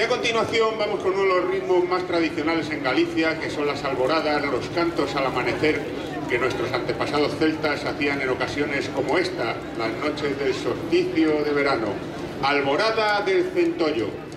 Y a continuación vamos con uno de los ritmos más tradicionales en Galicia, que son las alboradas, los cantos al amanecer que nuestros antepasados celtas hacían en ocasiones como esta, las noches del solsticio de verano. Alborada del Centollo.